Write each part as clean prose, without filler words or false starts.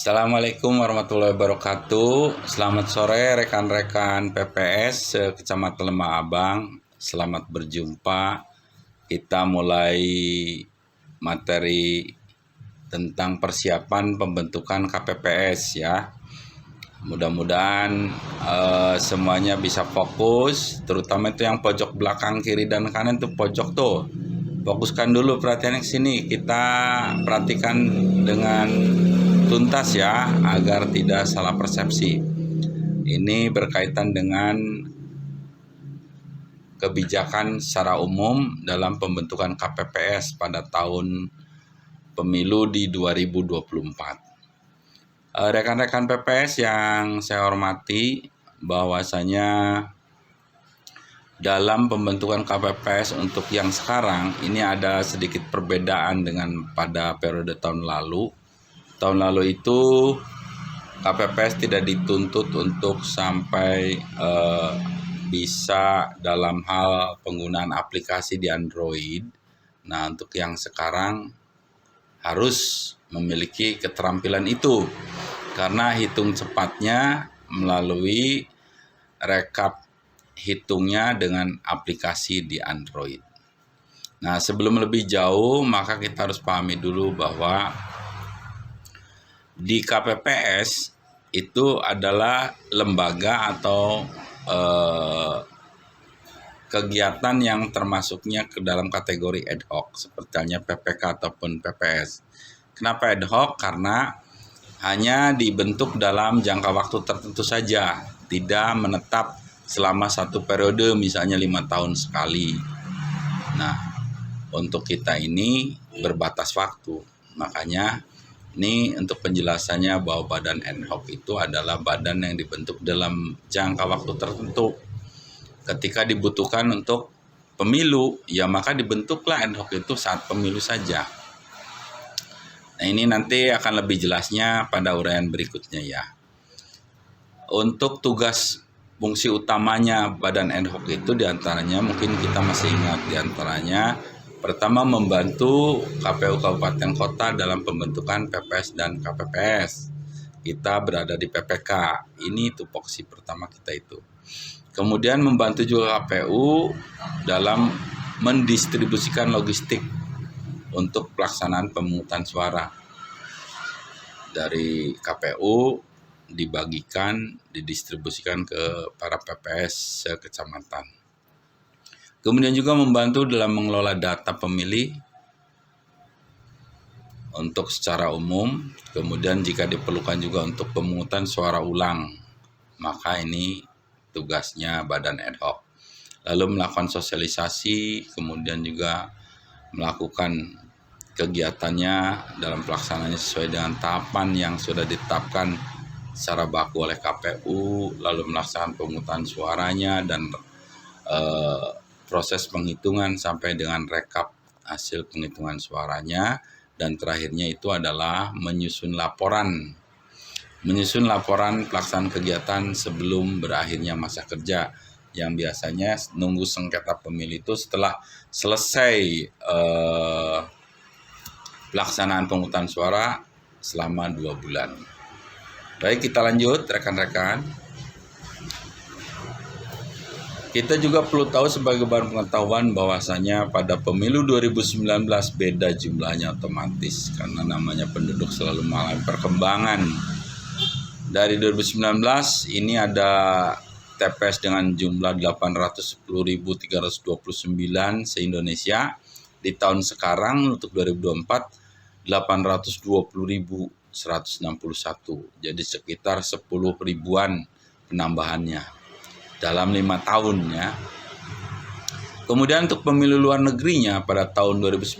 Assalamualaikum warahmatullahi wabarakatuh. Selamat sore rekan-rekan PPS Kecamatan Lembah Abang. Selamat berjumpa. Kita mulai materi tentang persiapan pembentukan KPPS ya. Mudah-mudahan semuanya bisa fokus, terutama itu yang pojok belakang kiri dan kanan tuh pojok tuh. Fokuskan dulu perhatiannya ke sini. Kita perhatikan dengan tuntas ya, agar tidak salah persepsi. Ini berkaitan dengan kebijakan secara umum dalam pembentukan KPPS pada tahun pemilu di 2024. Rekan-rekan PPS yang saya hormati, bahwasanya dalam pembentukan KPPS untuk yang sekarang ini ada sedikit perbedaan dengan pada periode tahun lalu. Tahun lalu itu KPPS tidak dituntut untuk sampai bisa dalam hal penggunaan aplikasi di Android. Nah, untuk yang sekarang harus memiliki keterampilan itu karena hitung cepatnya melalui rekap hitungnya dengan aplikasi di Android. Nah, sebelum lebih jauh maka kita harus pahami dulu bahwa di KPPS itu adalah lembaga atau kegiatan yang termasuknya ke dalam kategori ad hoc seperti halnya PPK ataupun PPS. Kenapa ad hoc? Karena hanya dibentuk dalam jangka waktu tertentu saja, tidak menetap selama satu periode, misalnya 5 tahun sekali. Nah, untuk kita ini berbatas waktu, makanya ini untuk penjelasannya bahwa badan ad hoc itu adalah badan yang dibentuk dalam jangka waktu tertentu. Ketika dibutuhkan untuk pemilu, ya maka dibentuklah ad hoc itu saat pemilu saja. Nah, ini nanti akan lebih jelasnya pada uraian berikutnya ya. Untuk tugas fungsi utamanya badan ad hoc itu diantaranya mungkin kita masih ingat, diantaranya pertama membantu KPU Kabupaten Kota dalam pembentukan PPS dan KPPS. Kita berada di PPK, ini tupoksi pertama kita itu. Kemudian membantu juga KPU dalam mendistribusikan logistik untuk pelaksanaan pemungutan suara. Dari KPU dibagikan, didistribusikan ke para PPS sekecamatan. Kemudian juga membantu dalam mengelola data pemilih untuk secara umum. Kemudian jika diperlukan juga untuk pemungutan suara ulang, maka ini tugasnya badan ad hoc. Lalu melakukan sosialisasi, kemudian juga melakukan kegiatannya dalam pelaksanaannya sesuai dengan tahapan yang sudah ditetapkan secara baku oleh KPU, lalu melaksanakan pemungutan suaranya dan proses penghitungan sampai dengan rekap hasil penghitungan suaranya, dan terakhirnya itu adalah menyusun laporan pelaksanaan kegiatan sebelum berakhirnya masa kerja, yang biasanya nunggu sengketa pemilu itu setelah selesai pelaksanaan pemungutan suara selama 2 bulan. Baik, kita lanjut rekan-rekan. Kita juga perlu tahu sebagai bahan pengetahuan bahwasanya pada pemilu 2019 beda jumlahnya otomatis karena namanya penduduk selalu mengalami perkembangan. Dari 2019 ini ada TPS dengan jumlah 810.329 se-Indonesia. Di tahun sekarang untuk 2024 820.161. Jadi sekitar 10 ribuan penambahannya dalam 5 tahun ya. Kemudian untuk pemilu luar negerinya pada tahun 2019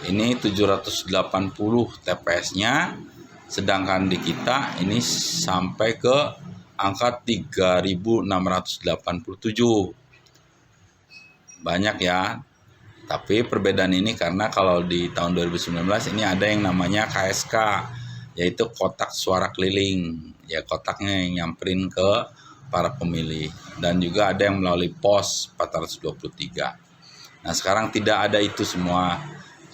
ini 780 TPS-nya, sedangkan di kita ini sampai ke angka 3.687. Banyak ya. Tapi perbedaan ini karena kalau di tahun 2019 ini ada yang namanya KSK, yaitu kotak suara keliling. Ya, kotaknya yang nyamperin ke para pemilih, dan juga ada yang melalui pos 423. Nah, sekarang tidak ada itu semua.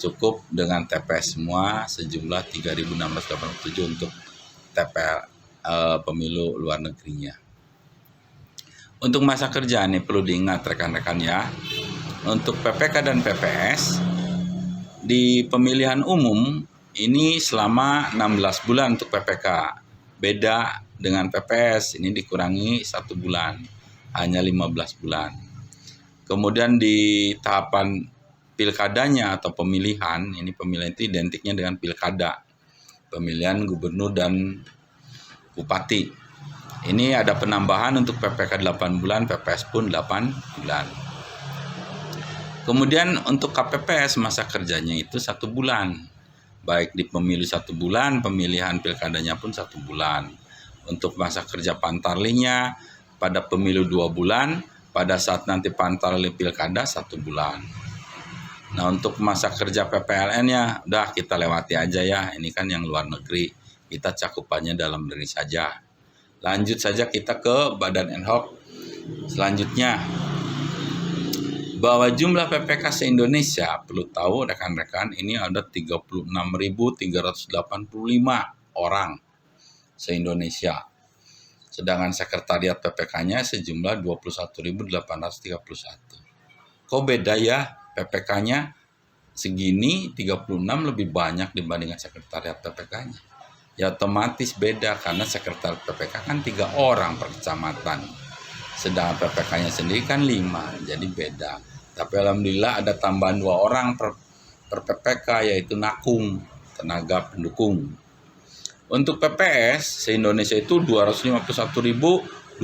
cukup dengan TPS semua sejumlah 3.687 untuk TPL pemilu luar negerinya. Untuk masa kerja nih perlu diingat rekan-rekan ya. Untuk PPK dan PPS di pemilihan umum ini selama 16 bulan untuk PPK. Beda dengan PPS, ini dikurangi 1 bulan, hanya 15 bulan. Kemudian di tahapan pilkadanya atau pemilihan, ini pemilihan itu identiknya dengan pilkada. Pemilihan gubernur dan bupati. Ini ada penambahan untuk PPK 8 bulan, PPS pun 8 bulan. Kemudian untuk KPPS masa kerjanya itu 1 bulan. Baik di pemilu 1 bulan, pemilihan pilkadanya pun 1 bulan. Untuk masa kerja pantarlinya pada pemilu 2 bulan, pada saat nanti pantarli pilkada 1 bulan. Nah untuk masa kerja PPLN-nya udah kita lewati aja ya, ini kan yang luar negeri, kita cakupannya dalam negeri saja. Lanjut saja kita ke Badan ad hoc selanjutnya. Bahwa jumlah PPK se-Indonesia, perlu tahu rekan-rekan, ini ada 36.385 orang se-Indonesia. Sedangkan sekretariat PPK-nya sejumlah 21.831. Kok beda ya PPK-nya segini, 36 lebih banyak dibandingkan sekretariat PPK-nya? Ya otomatis beda karena sekretariat PPK kan 3 orang per kecamatan. Sedangkan PPK-nya sendiri kan 5, jadi beda. Tapi alhamdulillah ada tambahan 2 orang per PPK, yaitu nakung, tenaga pendukung. Untuk PPS se-Indonesia itu 251.295.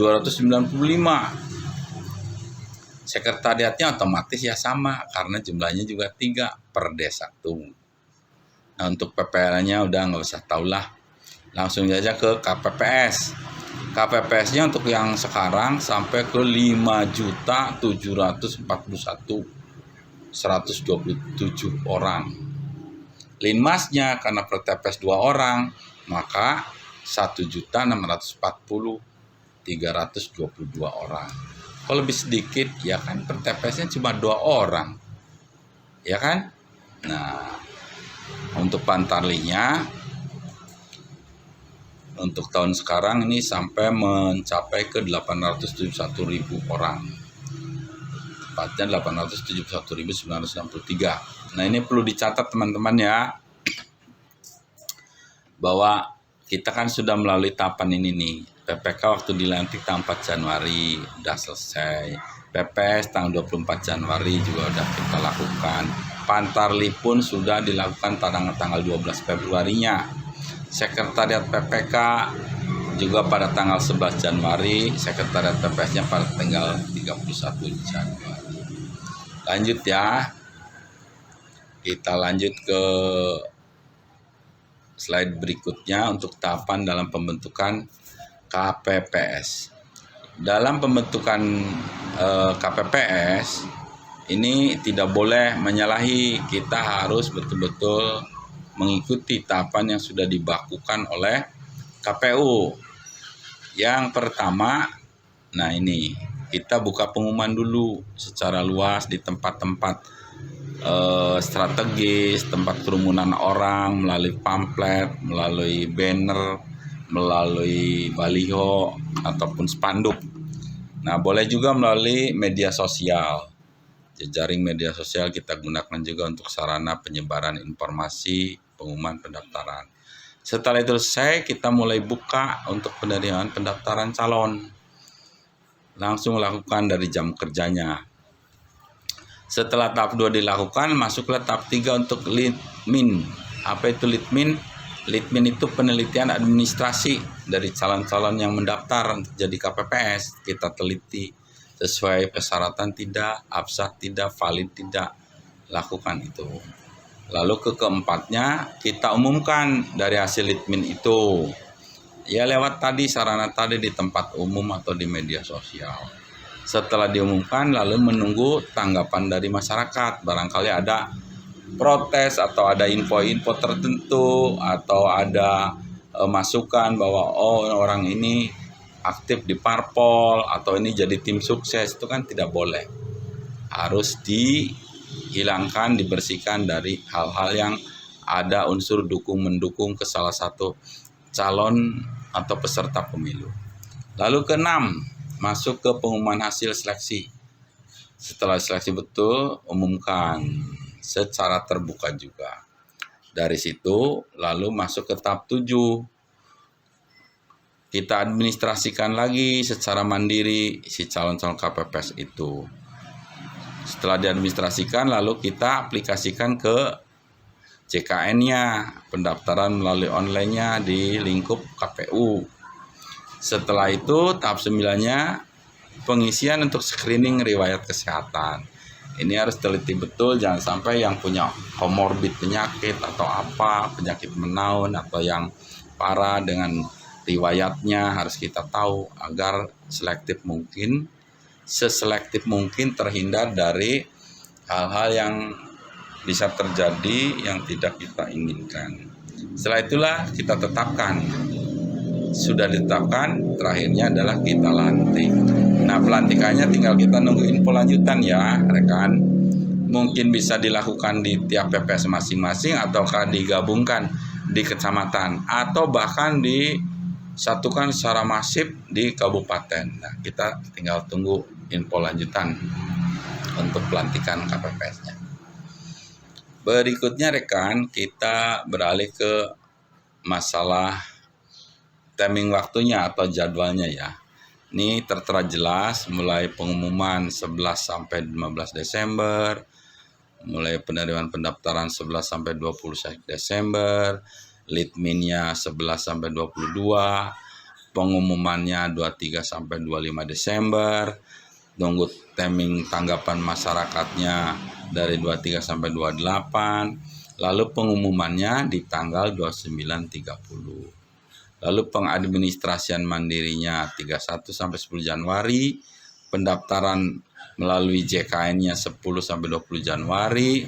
Sekretariatnya otomatis ya sama karena jumlahnya juga 3 per desa tuh. Nah untuk PPL-nya udah nggak usah tahulah. Langsung saja ke KPPS. KPPS-nya untuk yang sekarang sampai ke 5.741.127 orang. Linmasnya karena per TPS 2 orang, maka 1.640.322 orang. Kalau lebih sedikit ya kan per TPS-nya cuma 2 orang. Ya kan? Nah, untuk pantarlinya untuk tahun sekarang ini sampai mencapai ke 871.000 orang. Tepatnya 871.963. Nah ini perlu dicatat teman-teman ya. Bahwa kita kan sudah melalui tahapan ini nih. PPK waktu dilantik tanggal 4 Januari udah selesai. PPS tanggal 24 Januari juga udah kita lakukan. Pantarli pun sudah dilakukan tanggal 12 Februarinya. Sekretariat PPK juga pada tanggal 11 Januari, sekretariat PPS-nya pada tanggal 31 Januari. Lanjut ya. Kita lanjut ke slide berikutnya untuk tahapan dalam pembentukan KPPS. Dalam pembentukan KPPS ini tidak boleh menyalahi, kita harus betul-betul mengikuti tahapan yang sudah dibakukan oleh KPU. Yang pertama, nah ini kita buka pengumuman dulu secara luas di tempat-tempat strategis, tempat kerumunan orang, melalui pamflet, melalui banner, melalui baliho ataupun spanduk. Nah, boleh juga melalui media sosial. Jejaring media sosial kita gunakan juga untuk sarana penyebaran informasi pengumuman pendaftaran. Setelah itu selesai, kita mulai buka untuk penerimaan pendaftaran calon. Langsung lakukan dari jam kerjanya. Setelah tahap 2 dilakukan, masuklah tahap 3 untuk litmin. Apa itu litmin? Litmin itu penelitian administrasi dari calon-calon yang mendaftar untuk jadi KPPS. Kita teliti sesuai persyaratan tidak, absah tidak, valid tidak. Lakukan itu. Lalu keempatnya kita umumkan dari hasil litmin itu. Ya lewat tadi sarana tadi di tempat umum atau di media sosial. Setelah diumumkan lalu menunggu tanggapan dari masyarakat. Barangkali ada protes atau ada info-info tertentu atau ada masukan bahwa oh orang ini aktif di parpol atau ini jadi tim sukses, itu kan tidak boleh. Harus dihilangkan, dibersihkan dari hal-hal yang ada unsur dukung-mendukung ke salah satu calon atau peserta pemilu. Lalu keenam, masuk ke pengumuman hasil seleksi. Setelah seleksi betul, umumkan secara terbuka juga. Dari situ lalu masuk ke tahap 7. Kita administrasikan lagi secara mandiri si calon-calon KPPS itu. Setelah diadministrasikan lalu kita aplikasikan ke JKN-nya, pendaftaran melalui online-nya di lingkup KPU. Setelah itu tahap 9-nya pengisian untuk screening riwayat kesehatan. Ini harus teliti betul, jangan sampai yang punya komorbid penyakit atau apa, penyakit menaun atau yang parah dengan riwayatnya harus kita tahu agar seselektif mungkin terhindar dari hal-hal yang bisa terjadi yang tidak kita inginkan. Setelah itulah kita tetapkan. Sudah ditetapkan, terakhirnya adalah kita lantik. Nah, pelantikannya tinggal kita nunggu info lanjutan ya, rekan. Mungkin bisa dilakukan di tiap PPS masing-masing ataukah digabungkan di kecamatan atau bahkan disatukan secara masif di kabupaten. Nah, kita tinggal tunggu info lanjutan untuk pelantikan KPPS-nya. Berikutnya rekan, kita beralih ke masalah timing waktunya atau jadwalnya ya. Ini tertera jelas mulai pengumuman 11 sampai 15 Desember, mulai penerimaan pendaftaran 11 sampai 20 Desember, litminnya 11 sampai 22, pengumumannya 23 sampai 25 Desember, tunggu timing tanggapan masyarakatnya dari 23 sampai 28, lalu pengumumannya di tanggal 29-30. Lalu pengadministrasian mandirinya 31 sampai 10 Januari, pendaftaran melalui JKN-nya 10 sampai 20 Januari,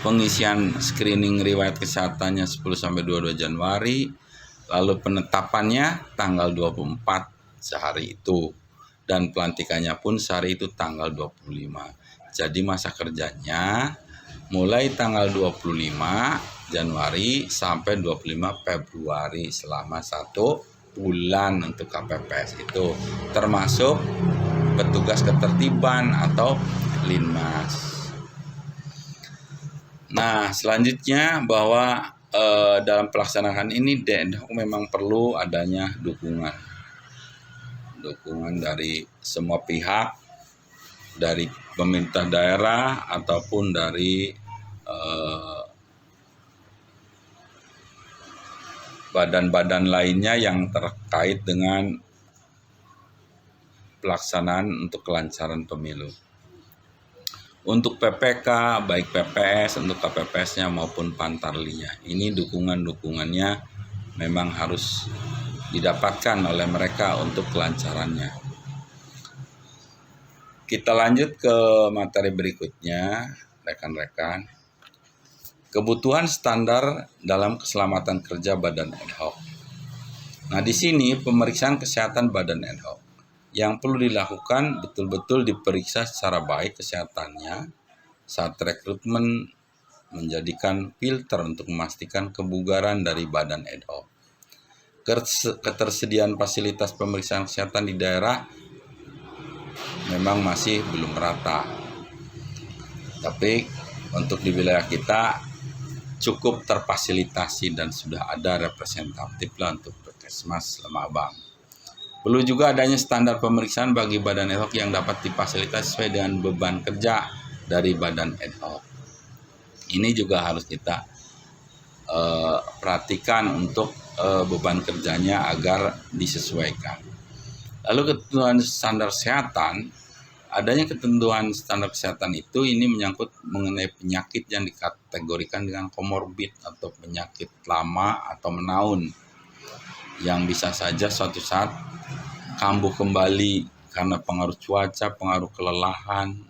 pengisian screening riwayat kesehatannya 10 sampai 22 Januari, lalu penetapannya tanggal 24 sehari itu, dan pelantikannya pun sehari itu tanggal 25. Jadi masa kerjanya mulai tanggal 25 Januari sampai 25 Februari selama 1 bulan untuk KPPS itu, termasuk petugas ketertiban atau Linmas. Nah, selanjutnya bahwa dalam pelaksanaan ini DNHOK memang perlu adanya dukungan dari semua pihak, dari pemerintah daerah ataupun dari badan-badan lainnya yang terkait dengan pelaksanaan untuk kelancaran pemilu. Untuk PPK, baik PPS, untuk KPPS-nya maupun Pantarlinya, ini dukungannya memang harus didapatkan oleh mereka untuk kelancarannya. Kita lanjut ke materi berikutnya, rekan-rekan. Kebutuhan standar dalam keselamatan kerja badan ad hoc. Nah, di sini pemeriksaan kesehatan badan ad hoc yang perlu dilakukan betul-betul diperiksa secara baik kesehatannya saat rekrutmen, menjadikan filter untuk memastikan kebugaran dari badan ad hoc. Ketersediaan fasilitas pemeriksaan kesehatan di daerah memang masih belum merata. Tapi untuk di wilayah kita cukup terfasilitasi dan sudah ada representatif lah untuk Puskesmas Lemah Abang. Perlu juga adanya standar pemeriksaan bagi badan ad hoc yang dapat difasilitasi sesuai dengan beban kerja dari badan ad hoc. Ini juga harus kita perhatikan untuk beban kerjanya agar disesuaikan. Lalu ketentuan standar kesehatan, adanya ketentuan standar kesehatan itu ini menyangkut mengenai penyakit yang dikategorikan dengan komorbid atau penyakit lama atau menaun yang bisa saja suatu saat kambuh kembali karena pengaruh cuaca, pengaruh kelelahan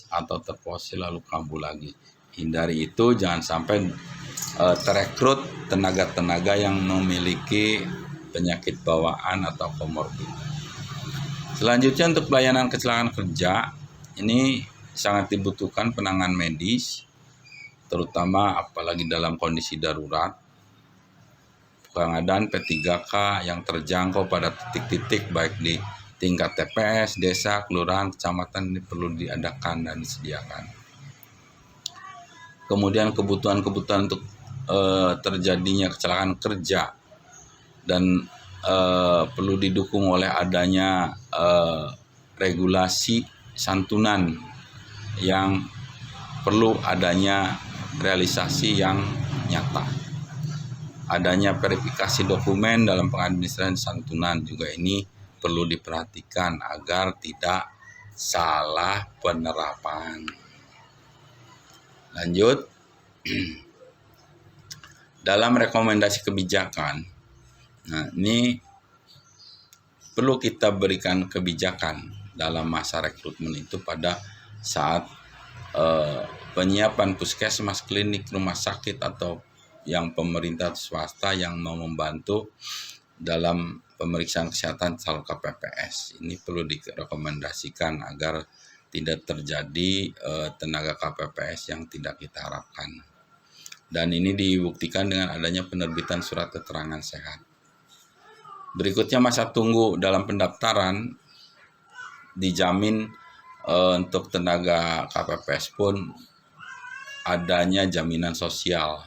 atau terfosil lalu kambuh lagi. Hindari itu, jangan sampai terekrut tenaga-tenaga yang memiliki penyakit bawaan atau komorbid. Selanjutnya untuk pelayanan kecelakaan kerja, ini sangat dibutuhkan penanganan medis, terutama apalagi dalam kondisi darurat. Pengadaan P3K yang terjangkau pada titik-titik baik di tingkat TPS, desa, kelurahan, kecamatan ini perlu diadakan dan disediakan. Kemudian kebutuhan-kebutuhan untuk terjadinya kecelakaan kerja dan perlu didukung oleh adanya regulasi santunan yang perlu adanya realisasi yang nyata. Adanya verifikasi dokumen dalam pengadministrasian santunan juga ini perlu diperhatikan agar tidak salah penerapan. Lanjut, dalam rekomendasi kebijakan, nah ini perlu kita berikan kebijakan dalam masa rekrutmen itu pada saat penyiapan puskesmas, klinik, rumah sakit atau yang pemerintah swasta yang mau membantu dalam pemeriksaan kesehatan calon KPPS. Ini perlu direkomendasikan agar tidak terjadi tenaga KPPS yang tidak kita harapkan. Dan ini dibuktikan dengan adanya penerbitan surat keterangan sehat. Berikutnya masa tunggu dalam pendaftaran dijamin untuk tenaga KPPS pun adanya jaminan sosial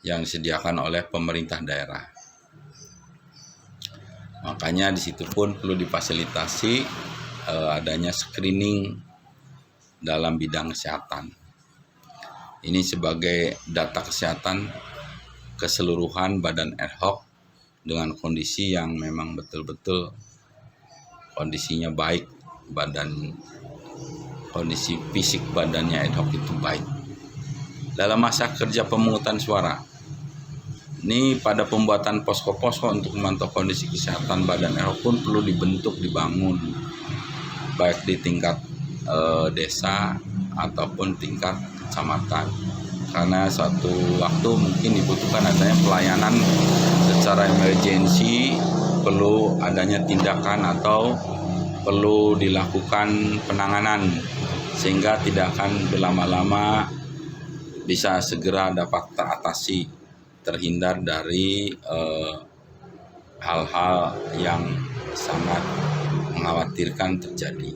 yang disediakan oleh pemerintah daerah. Makanya di situ pun perlu difasilitasi adanya screening dalam bidang kesehatan. Ini sebagai data kesehatan keseluruhan badan ad hoc dengan kondisi yang memang betul-betul kondisinya baik, kondisi fisik badannya ad hoc itu baik. Dalam masa kerja pemungutan suara, ini pada pembuatan posko-posko untuk memantau kondisi kesehatan badan ad hoc pun perlu dibangun baik di tingkat desa ataupun tingkat kecamatan, karena suatu waktu mungkin dibutuhkan adanya pelayanan secara emergensi, perlu adanya tindakan atau perlu dilakukan penanganan sehingga tidak akan berlama-lama, bisa segera dapat teratasi, terhindar dari hal-hal yang sangat mengkhawatirkan terjadi.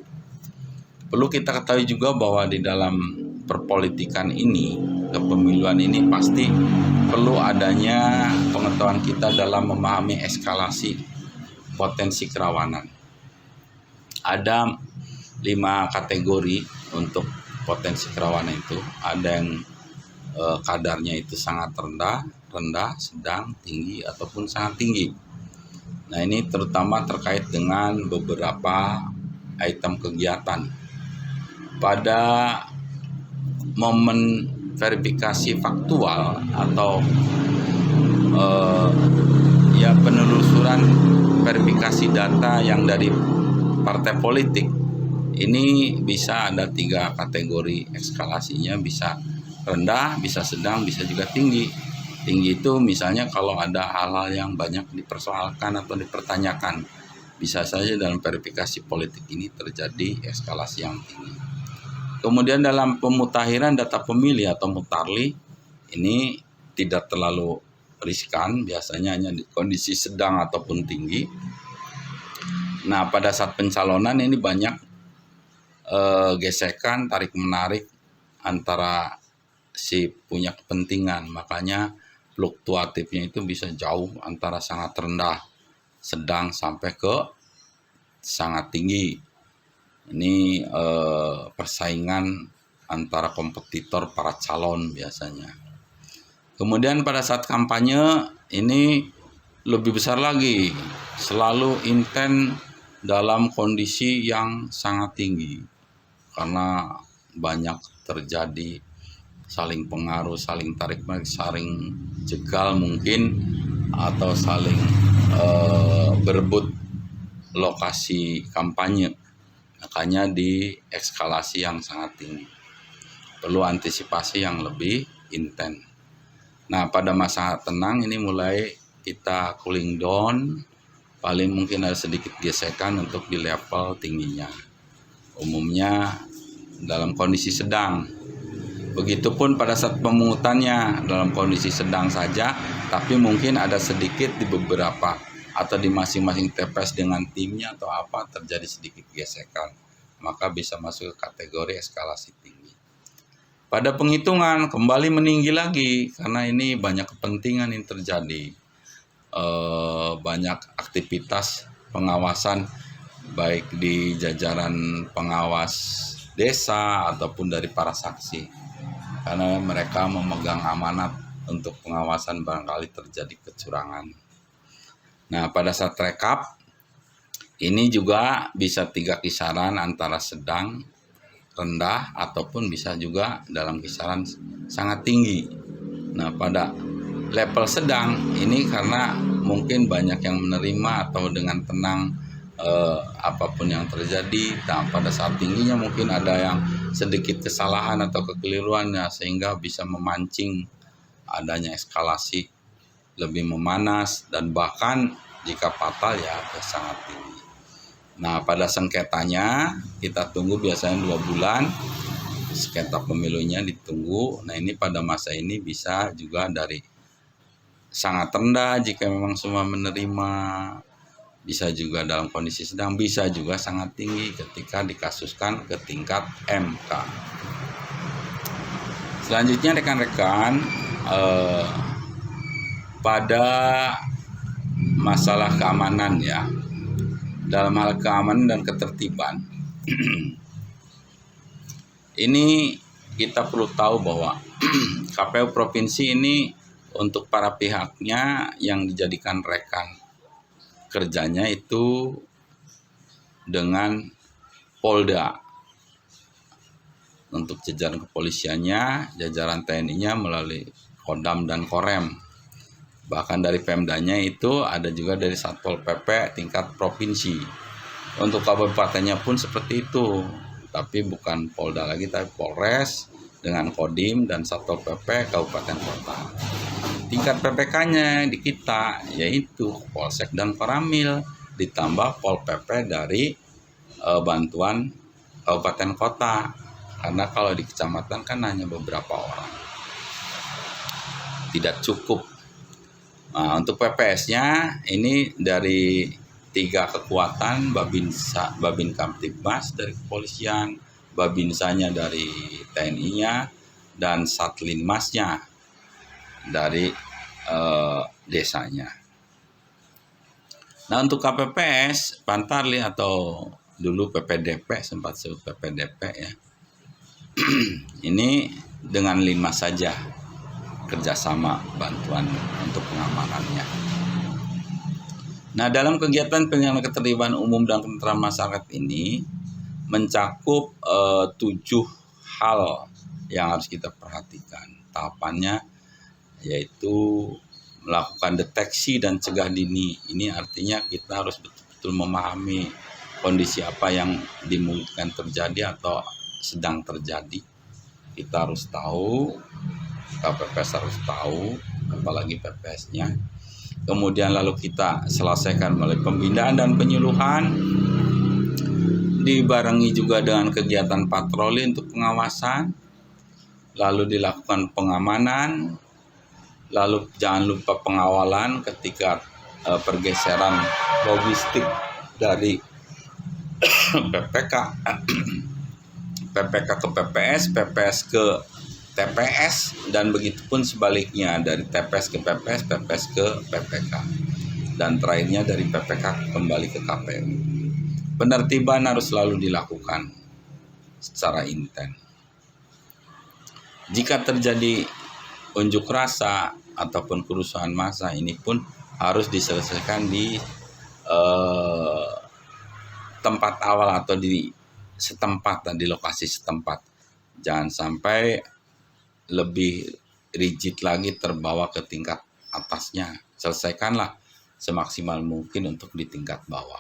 Perlu kita ketahui juga bahwa di dalam perpolitikan ini, kepemiluan ini pasti perlu adanya pengetahuan kita dalam memahami eskalasi potensi kerawanan. Ada 5 kategori untuk potensi kerawanan itu. Ada yang kadarnya itu sangat rendah, sedang, tinggi, ataupun sangat tinggi. Nah, ini terutama terkait dengan beberapa item kegiatan. Pada momen verifikasi faktual atau penelusuran verifikasi data yang dari partai politik, ini bisa ada 3 kategori eskalasinya, bisa rendah, bisa sedang, bisa juga tinggi. Tinggi itu misalnya kalau ada hal-hal yang banyak dipersoalkan atau dipertanyakan, bisa saja dalam verifikasi politik ini terjadi eskalasi yang tinggi. Kemudian dalam pemutakhiran data pemilih atau mutarli, ini tidak terlalu riskan, biasanya hanya di kondisi sedang ataupun tinggi. Nah, pada saat pencalonan ini banyak gesekan, tarik-menarik antara si punya kepentingan, makanya fluktuatifnya itu bisa jauh antara sangat rendah, sedang sampai ke sangat tinggi. Ini persaingan antara kompetitor para calon biasanya. Kemudian pada saat kampanye ini lebih besar lagi, selalu intens dalam kondisi yang sangat tinggi karena banyak terjadi saling pengaruh, saling tarik-menarik, saling jegal mungkin, atau saling berebut lokasi kampanye. Makanya di eskalasi yang sangat tinggi. Perlu antisipasi yang lebih intens. Nah, pada masa tenang ini mulai kita cooling down, paling mungkin ada sedikit gesekan untuk di level tingginya. Umumnya dalam kondisi sedang. Begitupun pada saat pemungutannya dalam kondisi sedang saja, tapi mungkin ada sedikit di beberapa atau di masing-masing TPS dengan timnya atau apa terjadi sedikit gesekan, maka bisa masuk ke kategori eskalasi tinggi. Pada penghitungan kembali meninggi lagi karena ini banyak kepentingan yang terjadi, banyak aktivitas pengawasan baik di jajaran pengawas desa ataupun dari para saksi. Karena mereka memegang amanat untuk pengawasan barangkali terjadi kecurangan. Nah, pada saat rekap, ini juga bisa 3 kisaran antara sedang, rendah, ataupun bisa juga dalam kisaran sangat tinggi. Nah, pada level sedang ini karena mungkin banyak yang menerima atau dengan tenang apapun yang terjadi. Nah, pada saat tingginya mungkin ada yang sedikit kesalahan atau kekeliruannya sehingga bisa memancing adanya eskalasi lebih memanas dan bahkan jika fatal ya sangat tinggi. Nah, pada sengketanya kita tunggu biasanya 2 bulan, sengketa pemilunya ditunggu. Nah, ini pada masa ini bisa juga dari sangat rendah jika memang semua menerima, bisa juga dalam kondisi sedang, bisa juga sangat tinggi ketika dikasuskan ke tingkat MK. Selanjutnya rekan-rekan, pada masalah keamanan ya, dalam hal keamanan dan ketertiban, ini kita perlu tahu bahwa KPU Provinsi ini untuk para pihaknya yang dijadikan rekan kerjanya itu dengan Polda. Untuk jajaran kepolisiannya, jajaran TNI-nya melalui Kodam dan Korem. Bahkan dari Pemdanya itu ada juga dari Satpol PP tingkat provinsi. Untuk kabupatennya pun seperti itu, tapi bukan Polda lagi, tapi Polres dengan Kodim dan Satpol PP kabupaten kota. Tingkat PPK-nya di kita yaitu Polsek dan Koramil ditambah Pol PP dari bantuan kabupaten kota. Karena kalau di kecamatan kan hanya beberapa orang, tidak cukup. Nah, untuk PPS-nya ini dari 3 kekuatan, Babin Kamtibmas dari kepolisian, Babinsanya dari TNI-nya, dan Satlinmasnya dari desanya. Nah, untuk KPPS Pantarli atau dulu PPDP, sempat sebut PPDP ya, ini dengan 5 saja kerjasama bantuan untuk pengamanannya. Nah, dalam kegiatan penyelenggaraan ketertiban umum dan ketentraman masyarakat ini mencakup 7 hal yang harus kita perhatikan. Tahapannya yaitu melakukan deteksi dan cegah dini. Ini artinya kita harus betul-betul memahami kondisi apa yang dimungkinkan terjadi atau sedang terjadi. Kita harus tahu, KPPS harus tahu, apalagi PPS-nya. Kemudian lalu kita selesaikan melalui pembinaan dan penyuluhan, dibarengi juga dengan kegiatan patroli untuk pengawasan, lalu dilakukan pengamanan, lalu jangan lupa pengawalan ketika pergeseran logistik dari PPK ke PPS, PPS ke TPS, dan begitupun sebaliknya dari TPS ke PPS, PPS ke PPK, dan terakhirnya dari PPK kembali ke KPU. Penertiban harus selalu dilakukan secara intens. Jika terjadi unjuk rasa ataupun kerusuhan massa, ini pun harus diselesaikan di tempat awal atau di setempat dan di lokasi setempat. Jangan sampai lebih rigid lagi terbawa ke tingkat atasnya. Selesaikanlah semaksimal mungkin untuk di tingkat bawah.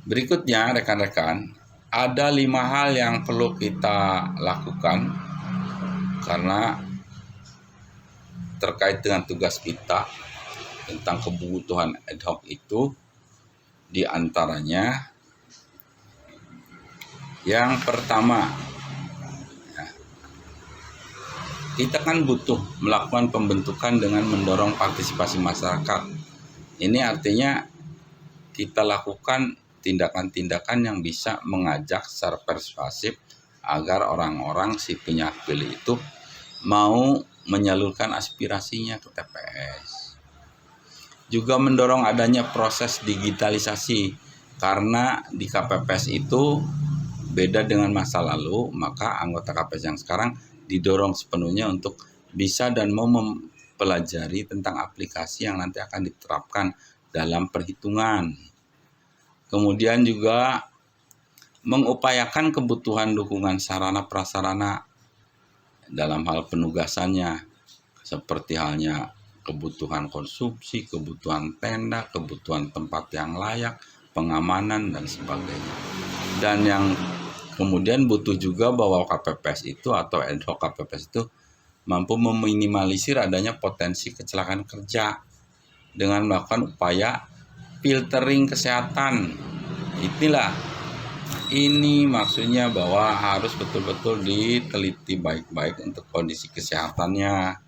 Berikutnya rekan-rekan, ada 5 hal yang perlu kita lakukan karena terkait dengan tugas kita tentang kebutuhan ad hoc itu, diantaranya Yang pertama, kita kan butuh melakukan pembentukan dengan mendorong partisipasi masyarakat. Ini artinya kita lakukan tindakan-tindakan yang bisa mengajak secara persuasif agar orang-orang si penyapil itu mau menyalurkan aspirasinya ke TPS. Juga mendorong adanya proses digitalisasi, karena di KPPS itu beda dengan masa lalu, maka anggota KPPS yang sekarang didorong sepenuhnya untuk bisa dan mau mempelajari tentang aplikasi yang nanti akan diterapkan dalam perhitungan. Kemudian juga mengupayakan kebutuhan dukungan sarana prasarana dalam hal penugasannya, seperti halnya kebutuhan konsumsi, kebutuhan tenda, kebutuhan tempat yang layak, pengamanan, dan sebagainya. Dan yang kemudian butuh juga bahwa KPPS itu atau ad hoc KPPS itu mampu meminimalisir adanya potensi kecelakaan kerja dengan melakukan upaya filtering kesehatan. Ini maksudnya bahwa harus betul-betul diteliti baik-baik untuk kondisi kesehatannya.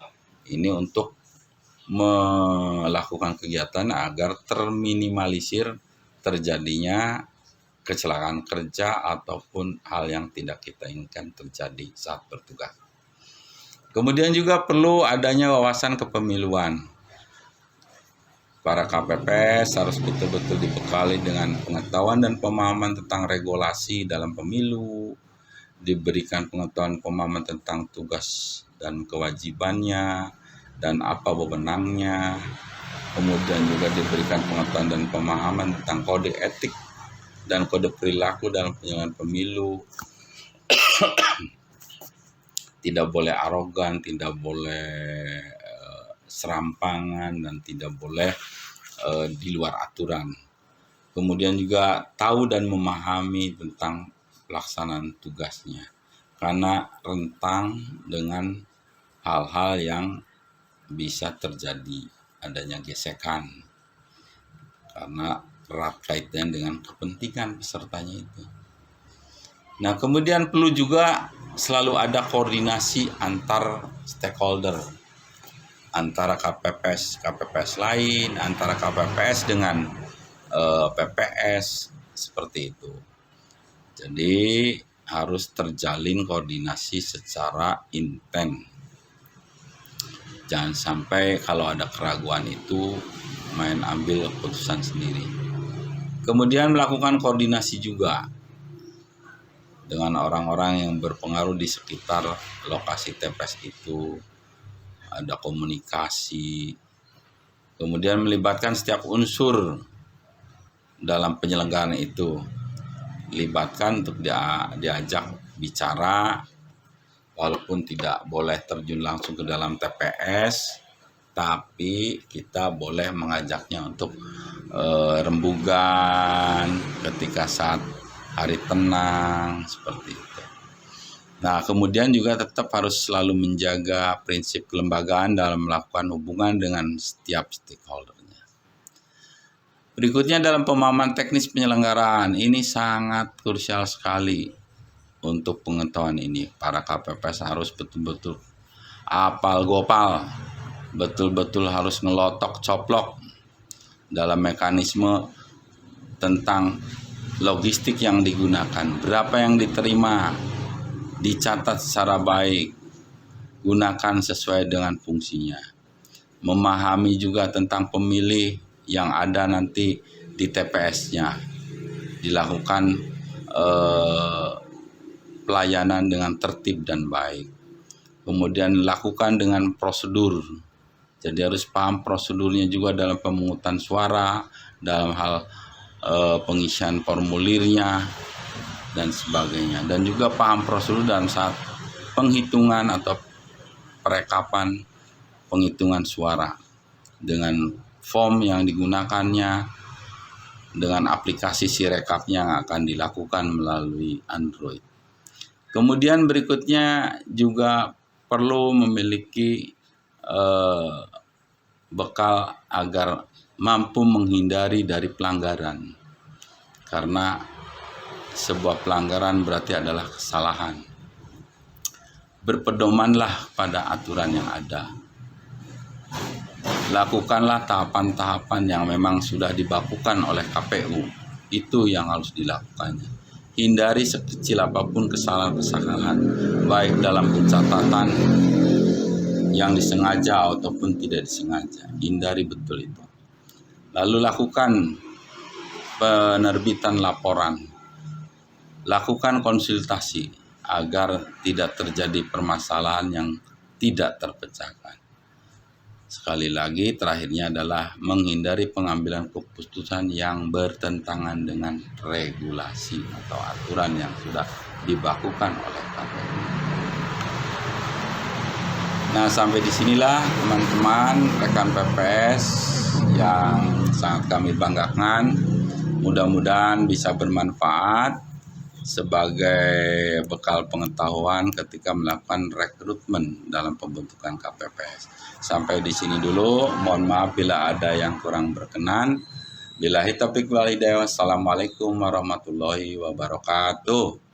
Ini untuk melakukan kegiatan agar terminimalisir terjadinya kecelakaan kerja ataupun hal yang tidak kita inginkan terjadi saat bertugas. Kemudian juga perlu adanya wawasan kepemiluan. Para KPPS harus betul-betul dibekali dengan pengetahuan dan pemahaman tentang regulasi dalam pemilu, diberikan pengetahuan pemahaman tentang tugas dan kewajibannya, dan apa wewenangnya, kemudian juga diberikan pengetahuan dan pemahaman tentang kode etik dan kode perilaku dalam penyelenggaraan pemilu. Tidak boleh arogan, tidak boleh serampangan, dan tidak boleh di luar aturan. Kemudian juga tahu dan memahami tentang pelaksanaan tugasnya, karena rentan dengan hal-hal yang bisa terjadi adanya gesekan, karena erat kaitannya dengan kepentingan pesertanya itu. Nah, kemudian perlu juga selalu ada koordinasi antar stakeholder, antara KPPS lain, antara KPPS dengan PPS, seperti itu. Jadi harus terjalin koordinasi secara intens. Jangan sampai kalau ada keraguan itu main ambil keputusan sendiri. Kemudian melakukan koordinasi juga dengan orang-orang yang berpengaruh di sekitar lokasi TPS itu. Ada komunikasi, kemudian melibatkan setiap unsur dalam penyelenggaraan itu. Libatkan untuk diajak bicara, walaupun tidak boleh terjun langsung ke dalam TPS, tapi kita boleh mengajaknya untuk rembugan ketika saat hari tenang, seperti itu. Nah, kemudian juga tetap harus selalu menjaga prinsip kelembagaan dalam melakukan hubungan dengan setiap stakeholdernya. Berikutnya dalam pemahaman teknis penyelenggaraan, ini sangat krusial sekali untuk pengetahuan ini. Para KPPS harus betul-betul apal gopal, betul-betul harus ngelotok coplok dalam mekanisme tentang logistik yang digunakan, berapa yang diterima, dicatat secara baik, gunakan sesuai dengan fungsinya. Memahami juga tentang pemilih yang ada nanti di TPS-nya, dilakukan pelayanan dengan tertib dan baik. Kemudian lakukan dengan prosedur. Jadi harus paham prosedurnya juga dalam pemungutan suara, dalam hal pengisian formulirnya, dan sebagainya. Dan juga paham prosedur dalam saat penghitungan atau perekapan penghitungan suara dengan form yang digunakannya, dengan aplikasi Sirekapnya yang akan dilakukan melalui Android. Kemudian berikutnya juga perlu memiliki bekal agar mampu menghindari dari pelanggaran, karena sebuah pelanggaran berarti adalah kesalahan. Berpedomanlah pada aturan yang ada. Lakukanlah tahapan-tahapan yang memang sudah dibakukan oleh KPU. Itu yang harus dilakukannya. Hindari sekecil apapun kesalahan-kesalahan, baik dalam pencatatan yang disengaja ataupun tidak disengaja. Hindari betul itu. Lalu lakukan penerbitan laporan. Lakukan konsultasi agar tidak terjadi permasalahan yang tidak terpecahkan. Sekali lagi, terakhirnya adalah menghindari pengambilan keputusan yang bertentangan dengan regulasi atau aturan yang sudah dibakukan oleh KPU. Nah, sampai disinilah teman-teman rekan PPS yang sangat kami banggakan. Mudah-mudahan bisa bermanfaat sebagai bekal pengetahuan ketika melakukan rekrutmen dalam pembentukan KPPS. Sampai di sini dulu. Mohon maaf bila ada yang kurang berkenan. Billahi taufiq wal hidayah. Wassalamualaikum warahmatullahi wabarakatuh.